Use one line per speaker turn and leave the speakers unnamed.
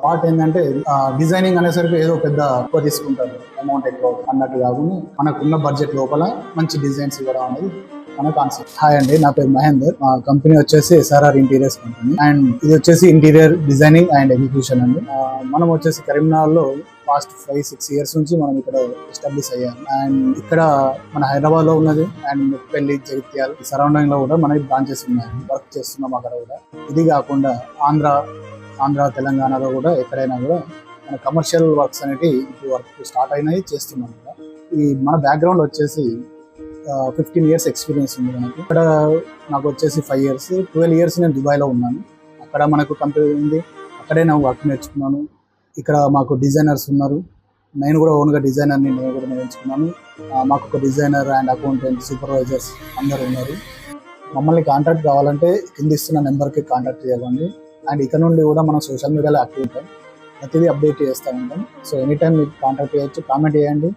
Part ఏంటంటే designing అనేసరికి ఏదో పెద్ద ఎక్కువ తీసుకుంటారు, అమౌంట్ ఎక్కువ అన్నట్టు కాకుండా మనకున్న బడ్జెట్ లోపల మంచి డిజైన్స్ ఇవ్వడం అనేది మన కాన్సెప్ట్. హాయ్ అండి, నా పేరు మహేందర్. మా కంపెనీ వచ్చేసి SRR ఇంటీరియర్స్ కంపెనీ అండ్ ఇది వచ్చేసి ఇంటీరియర్ డిజైనింగ్ అండ్ ఎగ్జిక్యూషన్ అండి. మనం వచ్చేసి కరీంనగర్ లో పాస్ట్ 5-6 ఇయర్స్ నుంచి మనం ఇక్కడ ఎస్టాబ్లిష్ అయ్యాము. అండ్ ఇక్కడ మన హైదరాబాద్ లో ఉన్నది అండ్ పెళ్లి జగిత్యాల సరౌండింగ్ లో కూడా మనకి బ్రాంచెస్ ఉన్నాయి, వర్క్ చేస్తున్నాం అక్కడ కూడా. ఇది కాకుండా ఆంధ్ర తెలంగాణలో కూడా ఎక్కడైనా కూడా మన కమర్షియల్ వర్క్స్ అనేవి ఇప్పుడు వర్క్ స్టార్ట్ అయినాయి, చేస్తున్నాం కూడా. ఈ మన బ్యాక్గ్రౌండ్ వచ్చేసి 15 ఇయర్స్ ఎక్స్పీరియన్స్ ఉంది మనకి. ఇక్కడ నాకు వచ్చేసి 5 ఇయర్స్, 12 ఇయర్స్ నేను దుబాయ్లో ఉన్నాను. అక్కడ మనకు కంపెనీ ఉంది, అక్కడే నేను వర్క్ నేర్చుకున్నాను. ఇక్కడ మాకు డిజైనర్స్ ఉన్నారు, నేను కూడా ఓన్గా డిజైనర్ని నేను కూడా నేర్చుకున్నాను. మాకు ఒక డిజైనర్ అండ్ అకౌంటెంట్, సూపర్వైజర్స్ అందరు ఉన్నారు. మమ్మల్ని కాంటాక్ట్ కావాలంటే కింద ఇస్తున్న నెంబర్కి కాంటాక్ట్ చేయండి. అండ్ ఇక్కడ నుండి కూడా మనం సోషల్ మీడియాలో యాక్టివ్ ఉంటాం, ప్రతిదీ అప్డేట్ చేస్తూ ఉంటాం. సో ఎనీ టైం మీకు కాంటాక్ట్ చేయొచ్చు, కామెంట్ చేయండి.